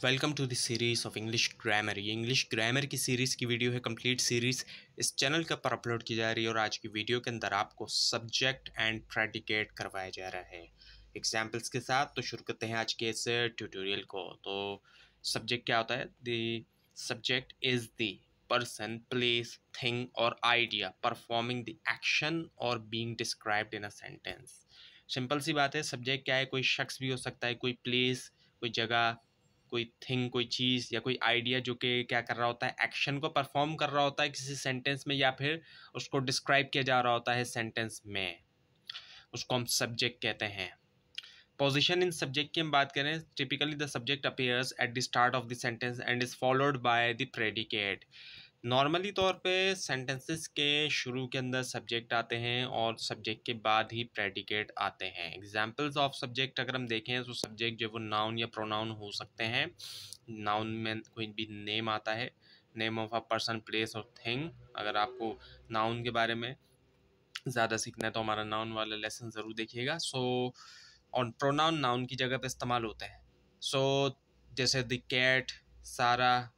Welcome to the series of English grammar. ये English grammar की series की video है, कंप्लीट सीरीज़ इस चैनल के ऊपर अपलोड की जा रही है। और आज की वीडियो के अंदर आपको सब्जेक्ट एंड प्रेडिकेट करवाया जा रहा है एग्जाम्पल्स के साथ। तो शुरू करते हैं आज के इस ट्यूटोरियल को। तो सब्जेक्ट क्या होता है? The subject is the person, place, thing और आइडिया परफॉर्मिंग द एक्शन और being described in a sentence. Simple सी बात है, सब्जेक्ट क्या है? कोई शख्स भी हो सकता है, कोई प्लेस, कोई जगह, कोई थिंग, कोई चीज़ या कोई आइडिया जो कि क्या कर रहा होता है, एक्शन को परफॉर्म कर रहा होता है किसी सेंटेंस में, या फिर उसको डिस्क्राइब किया जा रहा होता है सेंटेंस में। उसको हम सब्जेक्ट कहते हैं। पोजीशन इन सब्जेक्ट की हम बात करें, typically the subject appears at the start of the sentence and is followed by the predicate. Normally तौर पे सेंटेंसेस के शुरू के अंदर सब्जेक्ट आते हैं और सब्जेक्ट के बाद ही प्रेडिकेट आते हैं। एग्जाम्पल्स ऑफ सब्जेक्ट अगर हम देखें तो सब्जेक्ट जो वो नाउन या प्रोनाउन हो सकते हैं। नाउन में कोई भी नेम आता है, name of a person, place और थिंग। अगर आपको नाउन के बारे में ज़्यादा सीखना है तो हमारा नाउन वाला लेसन ज़रूर देखिएगा। सो और प्रोनाउन नाउन की जगह पे इस्तेमाल होता है। सो जैसे द कैट, सारा,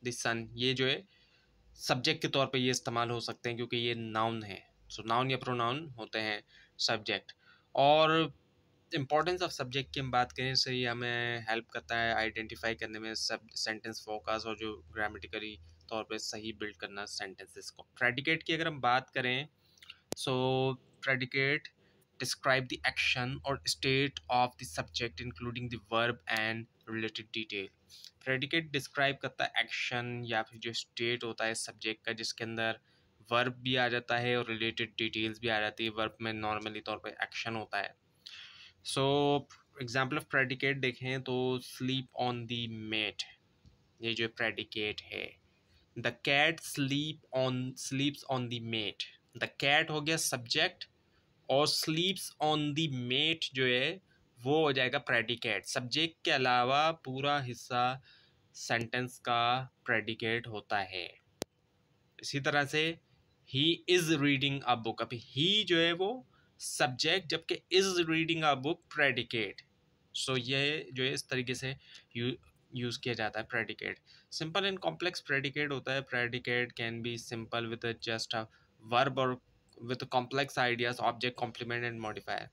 द सन, ये जो है सब्जेक्ट के तौर पे ये इस्तेमाल हो सकते हैं क्योंकि ये नाउन है। सो नाउन या प्रोनाउन होते हैं सब्जेक्ट। और इम्पोर्टेंस ऑफ सब्जेक्ट की हम बात करें तो ये हमें हेल्प करता है आइडेंटिफाई करने में सब सेंटेंस फोकस और जो ग्रामेटिकली तौर पे सही बिल्ड करना सेंटेंसेस को। प्रेडिकेट की अगर हम बात करें, सो predicate describe the action or state of the subject including the verb and related detail। predicate describe करता है एक्शन या फिर जो स्टेट होता है सब्जेक्ट का, जिसके अंदर वर्ब भी आ जाता है और रिलेटेड डिटेल्स भी आ जाती है। वर्ब में नॉर्मली तौर पे एक्शन होता है। सो एग्जाम्पल ऑफ प्रेडिकेट देखें तो स्लीप ऑन द मेट, ये जो प्रेडिकेट है। The cat sleeps on the mat. The cat हो गया सब्जेक्ट और स्लीप्स ऑन द मेट जो है वो हो जाएगा प्रेडिकेट। सब्जेक्ट के अलावा पूरा हिस्सा सेंटेंस का प्रेडिकेट होता है। इसी तरह से ही इज रीडिंग अ बुक, अभी ही जो है वो सब्जेक्ट, जबकि is reading a book predicate. So ये जो है इस तरीके से यूज किया जाता है predicate. Simple and complex predicate होता है। Predicate can be simple with just a verb और with complex ideas, object, complement and modifier.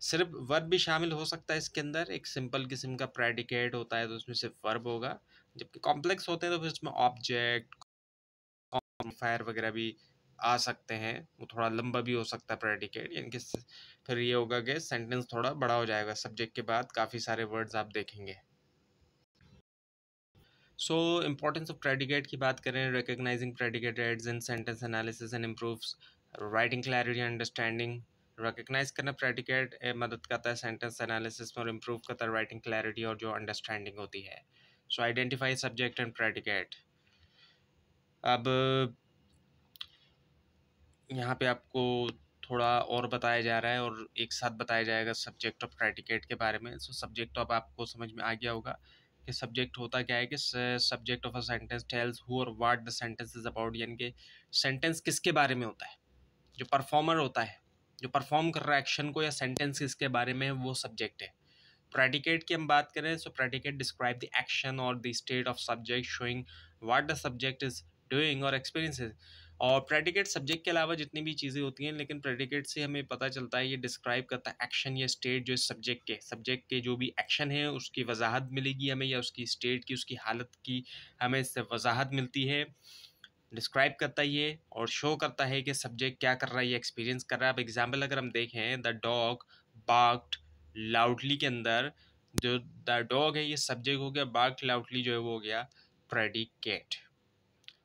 सिर्फ वर्ब भी शामिल हो सकता है इसके अंदर। एक सिंपल किस्म का प्रेडिकेट होता है तो उसमें सिर्फ वर्ब होगा, जबकि कॉम्प्लेक्स होते हैं तो फिर उसमें ऑब्जेक्ट, फायर वगैरह भी आ सकते हैं। वो थोड़ा लंबा भी हो सकता है प्रेडिकेट, यानी कि फिर ये होगा कि सेंटेंस थोड़ा बड़ा हो जाएगा। सब्जेक्ट के बाद काफ़ी सारे वर्ड्स आप देखेंगे। सो इम्पोर्टेंस ऑफ प्रेडिकेट की बात करें, recognizing predicate aids in sentence analysis and improves writing clarity and understanding. Recognize करना प्रेडिकेट मदद करता है सेंटेंस एनालिसिस में और इम्प्रूव करता है राइटिंग क्लैरिटी और जो अंडरस्टैंडिंग होती है। सो आइडेंटिफाई सब्जेक्ट एंड प्रेडिकेट। अब यहाँ पे आपको थोड़ा और बताया जा रहा है और एक साथ बताया जाएगा सब्जेक्ट और प्रेडिकेट के बारे में। सो सब्जेक्ट तो अब आपको समझ में आ गया होगा कि सब्जेक्ट होता क्या है, कि subject of a sentence tells who और what the sentence is about, यानी कि सेंटेंस किसके बारे में होता है। जो परफॉर्मर होता है, जो परफॉर्म कर रहा है एक्शन को, या सेंटेंस किसके बारे में है, वो सब्जेक्ट है। प्रेडिकेट की हम बात करें, सो प्रेडिकेट डिस्क्राइब द एक्शन और the state of subject showing what the subject is doing और एक्सपीरियंसेस। और प्रेडिकेट सब्जेक्ट के अलावा जितनी भी चीज़ें होती हैं, लेकिन प्रेडिकेट से हमें पता चलता है ये डिस्क्राइब करता है एक्शन या स्टेट जो सब्जेक्ट के जो भी एक्शन है उसकी वजाहत मिलेगी हमें, या उसकी स्टेट की, उसकी हालत की हमें इससे वजाहत मिलती है। डिस्क्राइब करता है ये और शो करता है कि सब्जेक्ट क्या कर रहा है, ये एक्सपीरियंस कर रहा है। अब एग्जाम्पल अगर हम देखें, द डॉग बार्क्ड लाउडली के अंदर जो द डॉग है ये सब्जेक्ट हो गया, बार्क्ड लाउडली जो है वो हो गया प्रेडिकेट।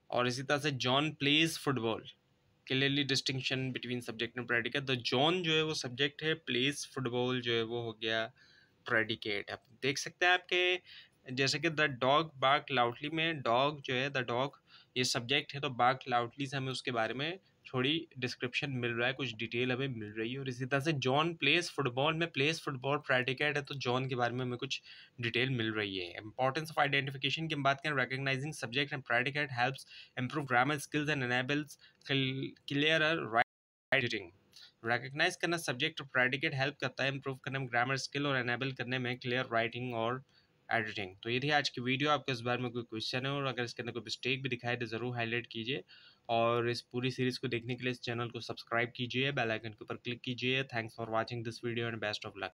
और इसी तरह से John plays football, clearly distinction between subject and predicate. The John जो है वो सब्जेक्ट है, प्लेज फुटबॉल जो है वो हो गया प्रेडिकेट। आप देख सकते हैं आपके जैसे कि द डॉग बार्क लाउडली में डॉग जो है, द डॉग ये सब्जेक्ट है, तो बार्क लाउडली से हमें उसके बारे में थोड़ी डिस्क्रिप्शन मिल रहा है, कुछ डिटेल हमें मिल रही है। और इसी तरह से जॉन प्लेस फुटबॉल में प्लेस फुटबॉल प्रेडिकेट है, तो जॉन के बारे में हमें कुछ डिटेल मिल रही है। इंपॉर्टेंस ऑफ आइडेंटिफिकेशन की हम बात करें, recognizing subject and predicate helps improve grammar skills and enables clearer writing। Recognize करना सब्जेक्ट और प्रेडिकेट हेल्प करता है इंप्रूव करने में ग्रामर स्किल और एनेबल करने में क्लियर राइटिंग और एडिटिंग। तो ये थी आज की वीडियो। आपको इस बारे में कोई क्वेश्चन है और अगर इसके अंदर कोई मिस्टेक भी दिखाए तो ज़रूर हाईलाइट कीजिए, और इस पूरी सीरीज़ को देखने के लिए इस चैनल को सब्सक्राइब कीजिए, बेल आइकन के ऊपर क्लिक कीजिए। Thanks for watching this video and best of luck.